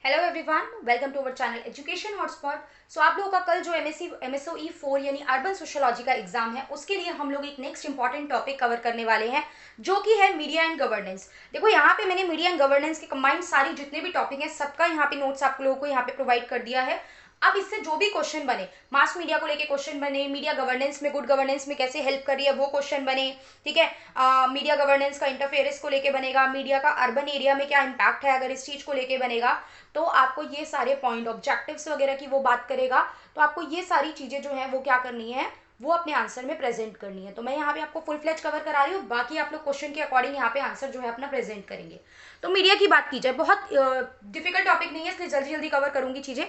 Hello everyone, welcome to our channel Education Hotspot. So आप लोगों का कल जो एमएसओई 4 यानी अर्बन सोशियोलॉजी का एग्जाम है, उसके लिए हम लोग एक नेक्स्ट इंपॉर्टेंट टॉपिक कवर करने वाले हैं, जो कि है मीडिया एंड गवर्नेंस। देखो यहाँ पे मैंने मीडिया एंड गवर्नेंस के कंबाइंड सारी जितने भी टॉपिक हैं, सबका यहाँ पे नोट्स आप लोगों को यहाँ पे प्रोवाइड कर दिया है। अब इससे जो भी क्वेश्चन बने, मास मीडिया को लेके क्वेश्चन बने, मीडिया गवर्नेंस में, गुड गवर्नेंस में कैसे हेल्प कर रही है वो क्वेश्चन बने, ठीक है। मीडिया गवर्नेंस का इंटरफेरेंस को लेके बनेगा, मीडिया का अर्बन एरिया में क्या इम्पैक्ट है अगर इस चीज को लेके बनेगा, तो आपको ये सारे पॉइंट ऑब्जेक्टिव्स वगैरह की वो बात करेगा। तो आपको ये सारी चीजें जो है वो क्या करनी है, वो अपने आंसर में प्रेजेंट करनी है। तो मैं यहाँ पे आपको फुल फ्लेज कवर करा रही हूँ, बाकी आप लोग क्वेश्चन के अकॉर्डिंग यहाँ पे आंसर जो है अपना प्रेजेंट करेंगे। तो मीडिया की बात की जाए, बहुत डिफिकल्ट टॉपिक नहीं है, इसलिए जल्दी जल्दी कवर करूंगी चीजें।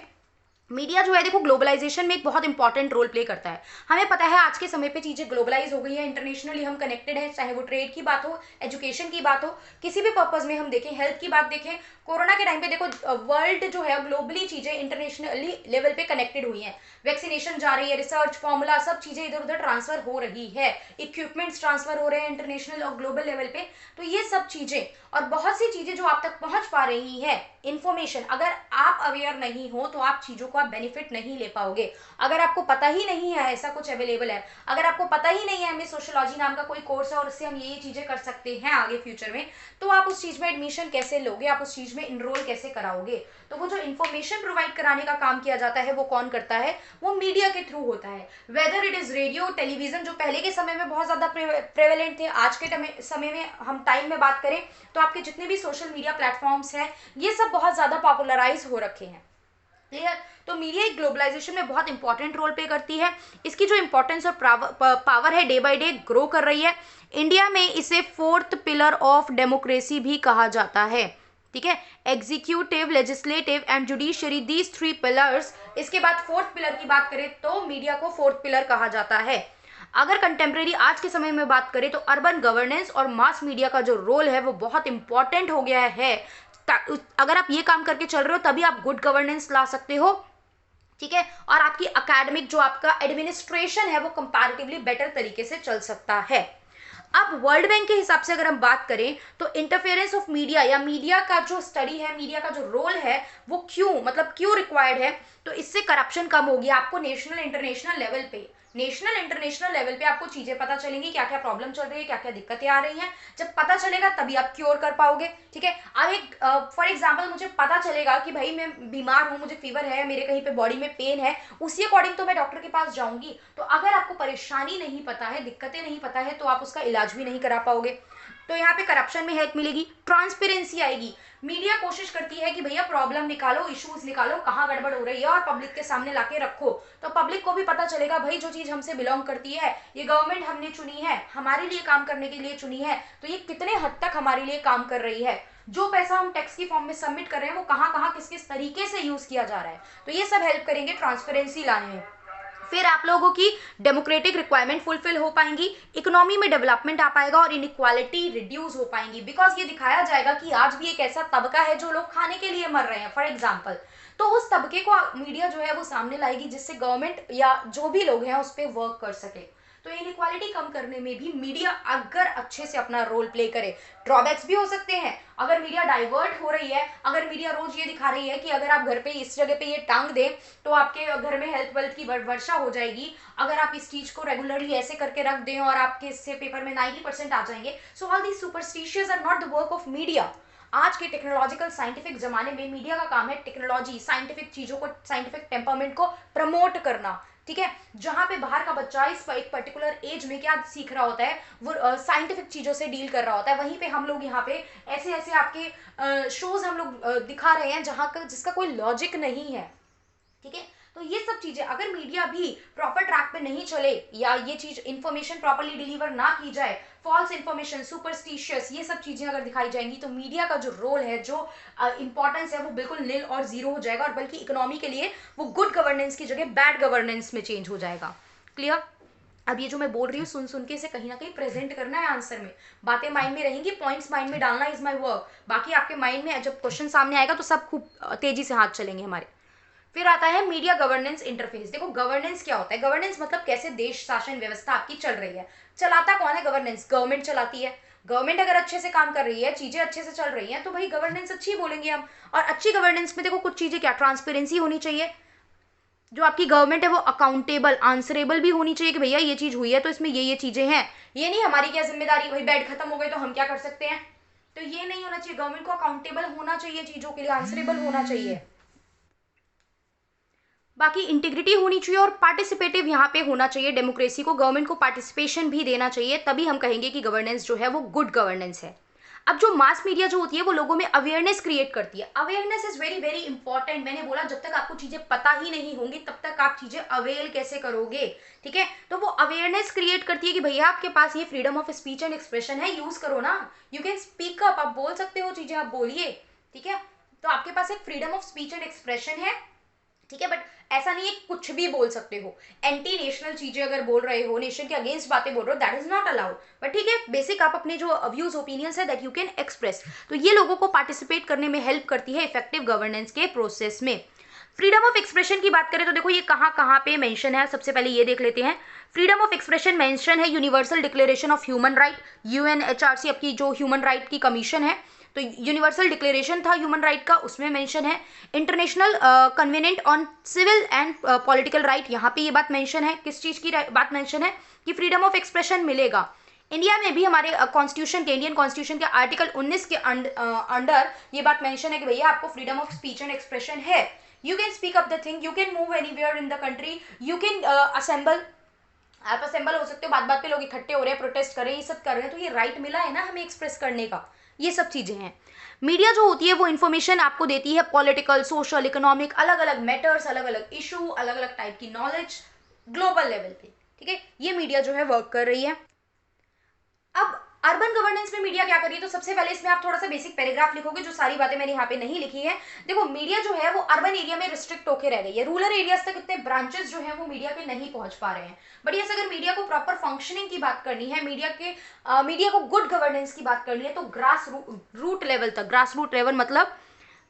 मीडिया जो है देखो ग्लोबलाइजेशन में एक बहुत इंपॉर्टेंट रोल प्ले करता है। हमें पता है आज के समय पे चीजें ग्लोबलाइज हो गई है, इंटरनेशनली हम कनेक्टेड हैं, चाहे वो ट्रेड की बात हो, एजुकेशन की बात हो, किसी भी पर्पज में हम देखें, हेल्थ की बात देखें। कोरोना के टाइम पे देखो वर्ल्ड जो है ग्लोबली चीजें इंटरनेशनली लेवल पे कनेक्टेड हुई हैं, वैक्सीनेशन जा रही है, रिसर्च फॉर्मूला सब चीजें इधर उधर ट्रांसफर हो रही है, इक्विपमेंट्स ट्रांसफर हो रहे हैं इंटरनेशनल और ग्लोबल लेवल पे। तो ये सब चीजें और बहुत सी चीजें जो आप तक पहुंच पा रही है, इंफॉर्मेशन, अगर आप अवेयर नहीं हो तो आप चीजों को आप बेनिफिट नहीं ले पाओगे। अगर आपको पता ही नहीं है ऐसा कुछ अवेलेबल है, अगर आपको पता ही नहीं है हमें सोशियोलॉजी नाम का कोई कोर्स है और उससे हम ये चीजें कर सकते हैं आगे फ्यूचर में, तो आप उस चीज में एडमिशन कैसे लोगे, आप उस चीज में इनरोल कैसे कराओगे। तो वो जो इन्फॉर्मेशन प्रोवाइड कराने का काम किया जाता है वो कौन करता है, वो मीडिया के थ्रू होता है। Whether it is radio, television, जो पहले के समय में बहुत ज्यादा प्रेवेलेंट थे, आज के समय में हम टाइम में बात करें तो आपके जितने भी सोशल मीडिया प्लेटफॉर्म्स हैं ये सब बहुत ज्यादा पॉपुलराइज हो रखे हैं। क्लियर। तो मीडिया एक ग्लोबलाइजेशन में बहुत इंपॉर्टेंट रोल प्ले करती है। इसकी जो इंपॉर्टेंस और पावर है डे बाय डे ग्रो कर रही है। इंडिया में इसे फोर्थ पिलर ऑफ डेमोक्रेसी भी कहा जाता है, ठीक है। Executive, legislative and judiciary, these three pillars. इसके बाद फोर्थ पिलर की बात करें तो मीडिया को फोर्थ पिलर कहा जाता है। अगर कंटेम्प्रेरी आज के समय में बात करें तो अर्बन गवर्नेंस और मास मीडिया का जो रोल है वो बहुत इंपॉर्टेंट हो गया है। अगर आप ये काम करके चल रहे हो तभी आप गुड गवर्नेंस ला सकते हो, ठीक है। और आपकी अकेडमिक जो आपका एडमिनिस्ट्रेशन है वो कंपैरेटिवली बेटर तरीके से चल सकता है। अब वर्ल्ड बैंक के हिसाब से अगर हम बात करें तो इंटरफेरेंस ऑफ मीडिया या मीडिया का जो स्टडी है, मीडिया का जो रोल है वो क्यों रिक्वायर्ड है, तो इससे करप्शन कम होगी। आपको नेशनल इंटरनेशनल लेवल पे आपको चीजें पता चलेंगी, क्या क्या प्रॉब्लम चल रही है, क्या क्या दिक्कतें आ रही हैं। जब पता चलेगा तभी आप क्योर कर पाओगे, ठीक है। अब एक फॉर एग्जाम्पल मुझे पता चलेगा कि भाई मैं बीमार हूँ, मुझे फीवर है, मेरे कहीं पे बॉडी में पेन है, उसी अकॉर्डिंग तो मैं डॉक्टर के पास जाऊंगी। तो अगर आपको परेशानी नहीं पता है, दिक्कतें नहीं पता है, तो आप उसका इलाज भी नहीं करा पाओगे। तो यहाँ पे करप्शन में हेल्प मिलेगी, ट्रांसपेरेंसी आएगी। मीडिया कोशिश करती है कि भैया प्रॉब्लम निकालो, इश्यूज निकालो, कहाँ गड़बड़ हो रही है और पब्लिक के सामने लाके रखो। तो पब्लिक को भी पता चलेगा भाई जो चीज हमसे बिलोंग करती है, ये गवर्नमेंट हमने चुनी है, हमारे लिए काम करने के लिए चुनी है, तो ये कितने हद तक हमारे लिए काम कर रही है, जो पैसा हम टैक्स की फॉर्म में सबमिट कर रहे हैं वो कहाँ कहाँ किस किस तरीके से यूज किया जा रहा है। तो ये सब हेल्प करेंगे ट्रांसपेरेंसी लाने में। फिर आप लोगों की डेमोक्रेटिक रिक्वायरमेंट फुलफिल हो पाएंगी, इकोनॉमी में डेवलपमेंट आ पाएगा और इनइक्वालिटी रिड्यूस हो पाएंगी। बिकॉज ये दिखाया जाएगा कि आज भी एक ऐसा तबका है जो लोग खाने के लिए मर रहे हैं फॉर एग्जाम्पल, तो उस तबके को मीडिया जो है वो सामने लाएगी, जिससे गवर्नमेंट या जो भी लोग हैं उस पर वर्क कर सके। तो इनइक्वालिटी कम करने में भी मीडिया अगर अच्छे से अपना रोल प्ले करे, ड्रॉबैक्स भी हो सकते हैं। अगर मीडिया डाइवर्ट हो रही है, अगर मीडिया रोज ये दिखा रही है कि अगर आप घर पे इस जगह पे ये टांग दें तो आपके घर में हेल्थ वेल्थ की वर्षा हो जाएगी, अगर आप इस चीज को रेगुलरली ऐसे करके रख दें और आपके इससे पेपर में 90% आ जाएंगे। So all these superstitious are not the work of media. आज के टेक्नोलॉजिकल साइंटिफिक जमाने में मीडिया का काम है टेक्नोलॉजी, साइंटिफिक चीजों को, साइंटिफिक टेम्परमेंट को प्रमोट करना, ठीक है। जहां पे बाहर का बच्चा इस एक पर्टिकुलर एज में क्या सीख रहा होता है, वो साइंटिफिक चीजों से डील कर रहा होता है, वहीं पे हम लोग यहाँ पे ऐसे ऐसे आपके शोज हम लोग दिखा रहे हैं जहां का जिसका कोई लॉजिक नहीं है, ठीक है। तो ये सब चीजें अगर मीडिया भी प्रॉपर ट्रैक पे नहीं चले या ये चीज इंफॉर्मेशन प्रॉपरली डिलीवर ना की जाए, फॉल्स इंफॉर्मेशन, सुपरस्टिशियस, ये सब चीजें अगर दिखाई जाएंगी तो मीडिया का जो रोल है, जो इंपॉर्टेंस है वो बिल्कुल नील और जीरो हो जाएगा और बल्कि इकोनॉमी के लिए वो गुड गवर्नेंस की जगह बैड गवर्नेंस में चेंज हो जाएगा। क्लियर। अब ये जो मैं बोल रही हूँ सुन सुन के इसे कहीं ना कहीं प्रेजेंट करना है आंसर में, बातें माइंड में रहेंगी, पॉइंट्स माइंड में डालना इज माय वर्क। बाकी आपके माइंड में जब क्वेश्चन सामने आएगा तो सब खूब तेजी से हाथ चलेंगे हमारे। फिर आता है मीडिया गवर्नेंस इंटरफेस। देखो गवर्नेंस क्या होता है, गवर्नेंस मतलब कैसे देश शासन व्यवस्था आपकी चल रही है, चलाता कौन है, गवर्नेंस गवर्नमेंट चलाती है। गवर्नमेंट अगर अच्छे से काम कर रही है, चीजें अच्छे से चल रही हैं, तो भाई गवर्नेंस अच्छी बोलेंगे हम। और अच्छी गवर्नेंस में देखो कुछ चीजें क्या, ट्रांसपेरेंसी होनी चाहिए, जो आपकी गवर्नमेंट है वो अकाउंटेबल, आंसरेबल भी होनी चाहिए कि भैया ये चीज हुई है तो इसमें ये चीजें हैं। ये नहीं हमारी क्या जिम्मेदारी, भाई बेड खत्म हो गए तो हम क्या कर सकते हैं, तो ये नहीं होना चाहिए। गवर्नमेंट को अकाउंटेबल होना चाहिए चीजों के लिए, आंसरेबल होना चाहिए। बाकी इंटीग्रिटी होनी चाहिए और पार्टिसिपेटिव यहाँ पे होना चाहिए डेमोक्रेसी को, गवर्नमेंट को पार्टिसिपेशन भी देना चाहिए, तभी हम कहेंगे कि गवर्नेंस जो है वो गुड गवर्नेंस है। अब जो मास मीडिया जो होती है वो लोगों में अवेयरनेस क्रिएट करती है। Awareness is very very important. मैंने बोला जब तक आपको चीजें पता ही नहीं होंगी तब तक आप चीजें अवेल कैसे करोगे, ठीक है। तो वो अवेयरनेस क्रिएट करती है कि भैया आपके पास ये freedom of speech and expression है, यूज करो ना, यू कैन स्पीक अप, आप बोल सकते हो चीजें, आप बोलिए, ठीक है। तो आपके पास एक freedom of speech and expression है, ठीक है, बट ऐसा नहीं है कुछ भी बोल सकते हो। एंटी नेशनल चीजें अगर बोल रहे हो, नेशन के अगेंस्ट बातें बोल रहे हो, that is not allowed, but ठीक है, बेसिक आप अपने जो व्यूज ओपिनियंस है दैट यू कैन एक्सप्रेस। तो ये लोगों को पार्टिसिपेट करने में हेल्प करती है इफेक्टिव गवर्नेंस के प्रोसेस में। फ्रीडम ऑफ एक्सप्रेशन की बात करें तो देखो ये कहाँ कहाँ पे मेंशन है, सबसे पहले ये देख लेते हैं। फ्रीडम ऑफ एक्सप्रेशन मेंशन है universal declaration of human right, UNHRC आपकी जो ह्यूमन राइट की कमीशन है, तो यूनिवर्सल डिक्लेरेशन था ह्यूमन राइट का, उसमें मेंशन है। International covenant on civil and political right, यहाँ पे ये बात मेंशन है, किस चीज की बात मेंशन है कि फ्रीडम ऑफ एक्सप्रेशन मिलेगा। इंडिया में भी हमारे कॉन्स्टिट्यूशन के, इंडियन कॉन्स्टिट्यूशन के आर्टिकल 19 के अंडर ये बात मेंशन है कि भैया आपको freedom of speech and expression है, you can speak up the thing, you can move anywhere in the country, you can assemble, आप असेंबल हो सकते हो, बात बात पे लोग इकट्ठे हो रहे हैं, प्रोटेस्ट कर रहे हैं, ये सब कर रहे हैं, तो ये राइट मिला है ना हमें एक्सप्रेस करने का, ये सब चीजें हैं। मीडिया जो होती है वो इन्फॉर्मेशन आपको देती है पॉलिटिकल, सोशल, इकोनॉमिक, अलग अलग मैटर्स, अलग अलग इशू, अलग अलग टाइप की नॉलेज ग्लोबल लेवल पे, ठीक है, ये मीडिया जो है वर्क कर रही है। अब अर्बन गवर्नेंस में मीडिया क्या कर रही है, तो सबसे पहले इसमें आप थोड़ा सा बेसिक पैराग्राफ लिखोगे, जो सारी बातें मैंने यहाँ पे नहीं लिखी है। देखो मीडिया जो है वो अर्बन एरिया में रिस्ट्रिक्ट होकर रह गई है, रूरल एरियाज तक इतने ब्रांचेस जो है वो मीडिया के नहीं पहुंच पा रहे हैं। बट यस अगर मीडिया को प्रॉपर फंक्शनिंग की बात करनी है, मीडिया को गुड गवर्नेंस की बात करनी है, तो ग्रास रूट लेवल तक, ग्रास रूट लेवल मतलब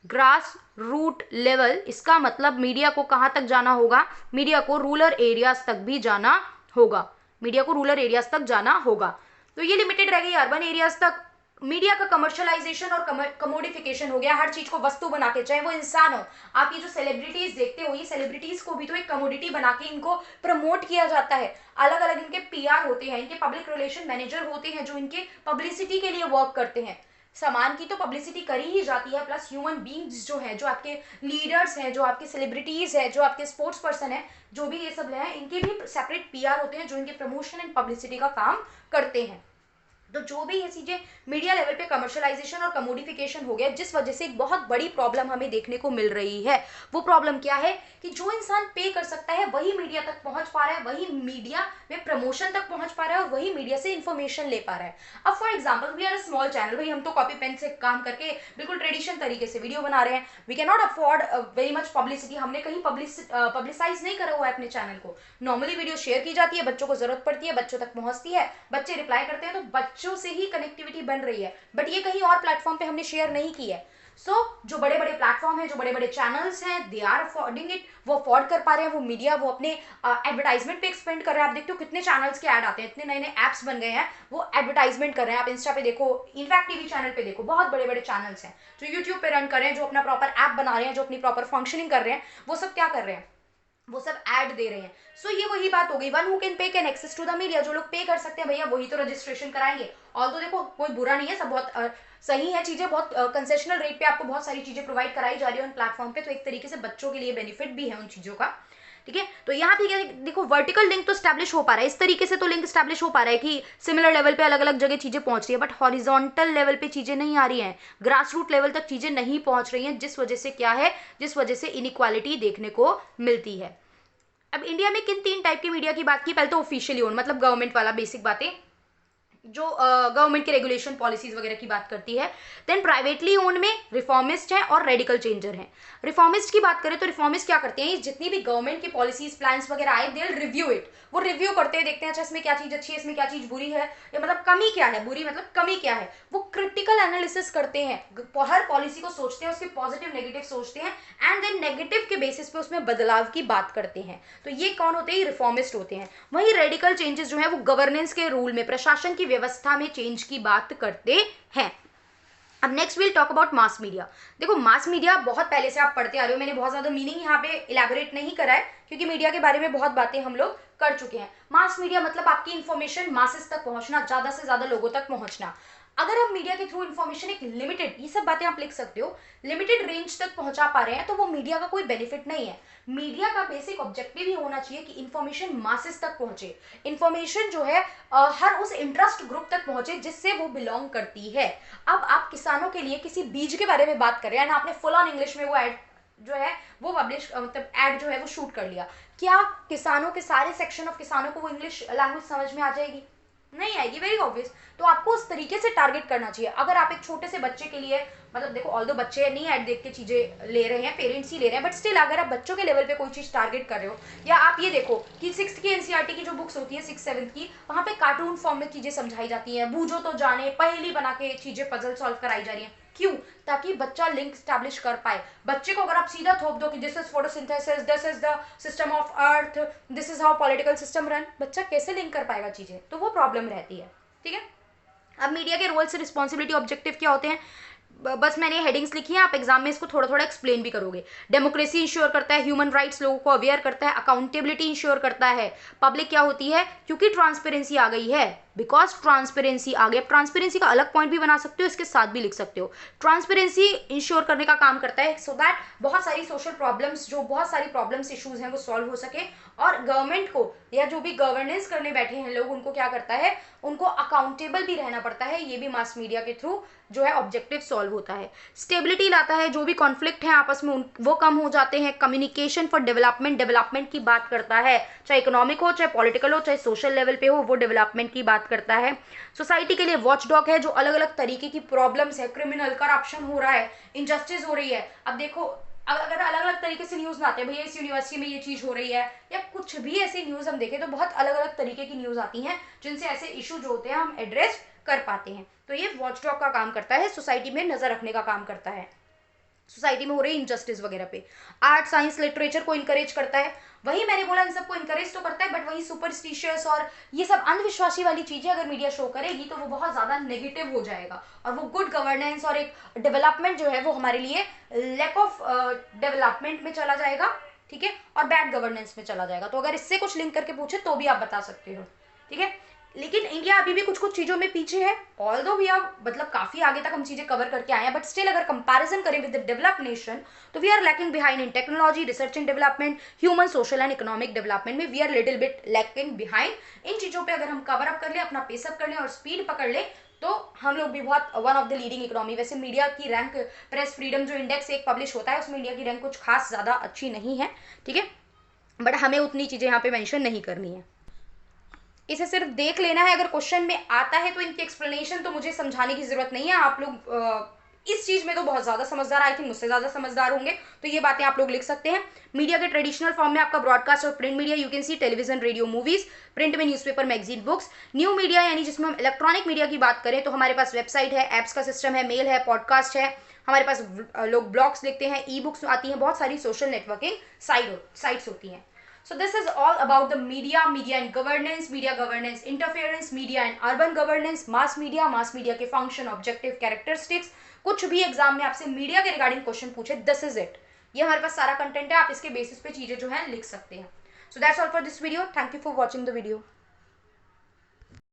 ग्रास रूट लेवल, इसका मतलब मीडिया को कहाँ तक जाना होगा, मीडिया को रूरल एरियाज तक भी जाना होगा, मीडिया को रूरल एरियाज तक जाना होगा। तो ये लिमिटेड रह गई अर्बन एरियाज तक। मीडिया का कमर्शलाइजेशन और कमोडिफिकेशन हो गया, हर चीज को वस्तु बना के, चाहे वो इंसान हो, आप ये जो सेलिब्रिटीज देखते हो, ये सेलिब्रिटीज को भी तो एक कमोडिटी बना के इनको प्रमोट किया जाता है। अलग अलग इनके पीआर होते हैं, इनके पब्लिक रिलेशन मैनेजर होते हैं जो इनके पब्लिसिटी के लिए वर्क करते हैं। सामान की तो पब्लिसिटी करी ही जाती है, प्लस ह्यूमन बींग्स जो है, जो आपके लीडर्स हैं, जो आपके सेलिब्रिटीज है, जो आपके स्पोर्ट्स पर्सन है, जो भी ये सब है, इनके भी सेपरेट पीआर होते हैं जो इनके प्रमोशन एंड पब्लिसिटी का काम करते हैं। तो जो भी ये चीजें मीडिया लेवल पे कमर्शलाइजेशन और कमोडिफिकेशन हो गया, जिस वजह से एक बहुत बड़ी प्रॉब्लम हमें देखने को मिल रही है। वो प्रॉब्लम क्या है कि जो इंसान पे कर सकता है वही मीडिया तक पहुंच पा रहा है, वही मीडिया में प्रमोशन तक पहुंच पा रहा है और वही मीडिया से इन्फॉर्मेशन ले पा रहा है। अब for example we are a small channel, भाई हम तो कॉपी पेन से काम करके बिल्कुल ट्रेडिशनल तरीके से वीडियो बना रहे हैं, we can not afford very much publicity, हमने कहीं पब्लिसाइज नहीं करा हुआ है अपने चैनल को। नॉर्मली वीडियो शेयर की जाती है, बच्चों को जरूरत पड़ती है, बच्चों तक पहुंचती है, बच्चे रिप्लाई करते हैं, तो बच्चों से ही कनेक्टिविटी बन रही है, बट ये कहीं और प्लेटफॉर्म पे हमने शेयर नहीं की है। जो बड़े बड़े प्लेटफॉर्म है, जो बड़े बड़े चैनल्स हैं, दे आर अफोर्डिंग इट, वो अफोर्ड कर पा रहे हैं, वो मीडिया वो अपने एडवर्टाइजमेंट पे एक्सपेंड कर रहे हैं। आप देखते हो कितने चैनल्स के ऐड आते हैं, इतने नए नए ऐप्स बन गए हैं, वो एडवर्टाइजमेंट कर रहे हैं। आप इंस्टा पे देखो, इनफैक्ट टीवी चैनल पे देखो, बहुत बड़े बड़े चैनल्स हैं जो यूट्यूब पे रन कर रहे हैं, जो अपना प्रॉपर ऐप बना रहे हैं, जो अपनी प्रॉपर फंक्शनिंग कर रहे हैं, वो सब क्या कर रहे हैं, वो सब ऐड दे रहे हैं। ये वही बात हो गई, one who can pay can access to the media, जो लोग पे कर सकते हैं भैया वही तो रजिस्ट्रेशन कराएंगे। और तो देखो कोई बुरा नहीं है, सब बहुत सही है, चीजें बहुत कंसेशनल रेट पे आपको बहुत सारी चीजें प्रोवाइड कराई जा रही है उन प्लेटफॉर्म पे, तो एक तरीके से बच्चों के लिए बेनिफिट भी है उन चीजों का, ठीक है। तो यहाँ पे देखो वर्टिकल लिंक तो स्टैब्लिश हो पा रहा है, इस तरीके से तो लिंक स्टैब्लिश हो पा रहा है कि सिमिलर लेवल पे अलग अलग जगह चीजें पहुंच रही है, बट हॉरिजॉन्टल लेवल पे चीजें नहीं आ रही हैं, ग्रास रूट लेवल तक चीजें नहीं पहुंच रही हैं, जिस वजह से क्या है, जिस वजह से इनइक्वालिटी देखने को मिलती है। अब इंडिया में किन 3 टाइप के मीडिया की बात की, पहले तो ऑफिशियली ओन मतलब गवर्नमेंट वाला, बेसिक बातें जो गवर्नमेंट के रेगुलेशन पॉलिसीज वगैरह की बात करती है। देन प्राइवेटली ओन में रिफॉर्मिस्ट है और रेडिकल चेंजर है। रिफॉर्मिस्ट की बात करें तो रिफॉर्मिस्ट क्या करते हैं, जितनी भी गवर्नमेंट की पॉलिसीज प्लान्स वगैरह आए, दे विल रिव्यू इट, वो रिव्यू करते हैं, देखते हैं अच्छा इसमें क्या चीज अच्छी है, इसमें क्या चीज बुरी है, या मतलब कमी क्या है, बुरी मतलब कमी क्या है, वो क्रिटिकल एनालिसिस करते हैं, हर पॉलिसी को सोचते हैं, उसके पॉजिटिव नेगेटिव सोचते हैं, एंड देन नेगेटिव के बेसिस पे उसमें बदलाव की बात करते हैं। तो ये कौन होते हैं, रिफॉर्मिस्ट होते हैं। वहीं रेडिकल चेंजेस जो है वो गवर्नेंस के रूल में, प्रशासन की व्यवस्था में चेंज की बात करते हैं। अब next will talk about mass media. देखो मास मीडिया बहुत पहले से आप पढ़ते आ रहे हो, मैंने बहुत ज्यादा मीनिंग यहाँ पे इलेबोरेट नहीं करा है क्योंकि मीडिया के बारे में बहुत बातें हम लोग कर चुके हैं। मास मीडिया मतलब आपकी इंफॉर्मेशन मासेस तक पहुंचना, ज्यादा से ज्यादा लोगों तक पहुंचना। अगर हम मीडिया के थ्रू इन्फॉर्मेशन एक लिमिटेड, ये सब बातें आप लिख सकते हो, लिमिटेड रेंज तक पहुंचा पा रहे हैं तो वो मीडिया का कोई बेनिफिट नहीं है। मीडिया का बेसिक ऑब्जेक्टिव ही होना चाहिए कि इन्फॉर्मेशन मासेस तक पहुंचे, इन्फॉर्मेशन जो है हर उस इंटरेस्ट ग्रुप तक पहुंचे जिससे वो बिलोंग करती है। अब आप किसानों के लिए किसी बीज के बारे में बात कर रहे हैं ना, आपने फुल ऑन इंग्लिश में वो एड जो है वो पब्लिश मतलब एड जो है वो शूट कर लिया, क्या किसानों के सारे सेक्शन ऑफ किसानों को वो इंग्लिश लैंग्वेज समझ में आ जाएगी? नहीं आएगी, वेरी ऑब्वियस। तो आपको उस तरीके से टारगेट करना चाहिए। अगर आप एक छोटे से बच्चे के लिए, मतलब देखो ऑल्दो बच्चे नहीं ऐड देख के चीजें ले रहे हैं, पेरेंट्स ही ले रहे हैं, बट स्टिल अगर आप बच्चों के लेवल पे कोई चीज टारगेट कर रहे हो, या आप ये देखो कि 6th की एनसीईआरटी की जो बुक्स होती है 6th 7th की, वहाँ पे कार्टून फॉर्म में चीजें समझाई जाती हैं, बूझो तो जाने, पहेली बना के चीजें पजल सॉल्व कराई जा रही हैं। क्यों? ताकि बच्चा लिंक स्टैब्लिश कर पाए। बच्चे को अगर आप सीधा थोप दो कि this is photosynthesis, this is the system of earth, this is how political system run, बच्चा कैसे लिंक कर पाएगा चीजें? तो वो प्रॉब्लम रहती है। ठीक है, अब मीडिया के रोल से रिस्पॉन्सिबिलिटी ऑब्जेक्टिव क्या होते हैं, बस मैंने हेडिंग्स लिखी हैं, आप एग्जाम में इसको थोड़ा थोड़ा एक्सप्लेन भी करोगे। डेमोक्रेसी इंश्योर करता है, ह्यूमन राइट्स लोगों को अवेयर करता है, अकाउंटेबिलिटी इंश्योर करता है। पब्लिक क्या होती है? क्योंकि ट्रांसपेरेंसी आ गई है, बिकॉज ट्रांसपेरेंसी आ गई। अब ट्रांसपेरेंसी का अलग पॉइंट भी बना सकते हो, इसके साथ भी लिख सकते हो। ट्रांसपेरेंसी इंश्योर करने का काम करता है सो दैट बहुत सारी सोशल प्रॉब्लम्स, जो बहुत सारी प्रॉब्लम्स इश्यूज हैं वो सॉल्व हो सके, और गवर्नमेंट को या जो भी गवर्नेंस करने बैठे हैं लोग, उनको क्या करता है, उनको अकाउंटेबल भी रहना पड़ता है। ये भी मास मीडिया के थ्रू जो है ऑब्जेक्टिव सॉल्व होता है। स्टेबिलिटी लाता है, जो भी कॉन्फ्लिक्ट है आपस में वो कम हो जाते हैं। कम्युनिकेशन फॉर डेवलपमेंट, डेवलपमेंट की बात करता है, चाहे इकोनॉमिक हो, चाहे पॉलिटिकल हो, चाहे सोशल लेवल पे हो, वो डेवलपमेंट की बात करता है। सोसाइटी के लिए वॉचडॉग है, जो अलग अलग तरीके की प्रॉब्लम्स है, क्रिमिनल करप्शन हो रहा है, इनजस्टिस हो रही है। अब देखो अगर अलग अलग तरीके से न्यूज आते हैं, भैया इस यूनिवर्सिटी में ये चीज हो रही है, या कुछ भी ऐसी न्यूज हम देखें तो बहुत अलग अलग तरीके की न्यूज आती हैं जिनसे ऐसे इशू जो होते हैं हम एड्रेस कर पाते हैं। तो ये वॉचडॉग का काम करता है, सोसाइटी में नजर रखने का काम करता है, सोसाइटी में हो रही इनजस्टिस वगैरह पे। आर्ट, साइंस, लिटरेचर को इनकरेज करता है। वही मैंने बोला, इन सबको इनकरेज तो करता है, बट वही सुपरस्टिशियस और ये सब अंधविश्वासी वाली चीजें अगर मीडिया शो करेगी तो वो बहुत ज्यादा नेगेटिव हो जाएगा, और वो गुड गवर्नेंस और एक डेवलपमेंट जो है वो हमारे लिए लैक ऑफ डेवलपमेंट में चला जाएगा। ठीक है, और बैड गवर्नेंस में चला जाएगा। तो अगर इससे कुछ लिंक करके पूछे तो भी आप बता सकते हो। ठीक है, लेकिन इंडिया अभी भी कुछ कुछ चीजों में पीछे है, ऑल्दो वी आर मतलब काफी आगे तक हम चीजें कवर करके आए हैं, बट स्टिल अगर कंपैरिजन करें विद द डेवलप्ड नेशन तो we are lacking behind in technology, research and development, human, social and economic development में we are little bit lacking behind. इन चीजों पे अगर हम कवर अप कर ले, अपना पेसअप कर ले और स्पीड पकड़ ले, तो हम लोग भी बहुत one of the leading economy. वैसे मीडिया की रैंक, प्रेस फ्रीडम जो इंडेक्स एक पब्लिश होता है, उसमें इंडिया की रैंक कुछ खास ज्यादा अच्छी नहीं है। ठीक है, बट हमें उतनी चीजें यहाँ पे मेंशन नहीं करनी है, इसे सिर्फ देख लेना है। अगर क्वेश्चन में आता है तो इनकी एक्सप्लेनेशन तो मुझे समझाने की जरूरत नहीं है। आप लोग इस चीज में तो बहुत ज्यादा समझदार, आई थिंक मुझसे ज्यादा समझदार होंगे, तो ये बातें आप लोग लिख सकते हैं। मीडिया के ट्रेडिशनल फॉर्म में आपका ब्रॉडकास्ट और print media, you can see television, radio, movies, print में newspaper, magazine, books. New media यानी जिसमें हम इलेक्ट्रॉनिक मीडिया की बात करें तो हमारे पास वेबसाइट है, एप्स का सिस्टम है, मेल है, पॉडकास्ट है, हमारे पास लोग ब्लॉग्स लिखते हैं, ई बुक्स आती हैं, बहुत सारी सोशल नेटवर्किंग साइट्स होती हैं। So this is all about the media and governance, media governance interference, media and urban governance, mass media के function, objective, characteristics। कुछ भी एग्जाम में आपसे मीडिया के रिगार्डिंग क्वेश्चन पूछे, दिस इज इट, ये हमारे पास सारा कंटेंट है, आप इसके बेसिस पे चीजें जो है लिख सकते हैं। So that's all for this video. Thank you for watching the video.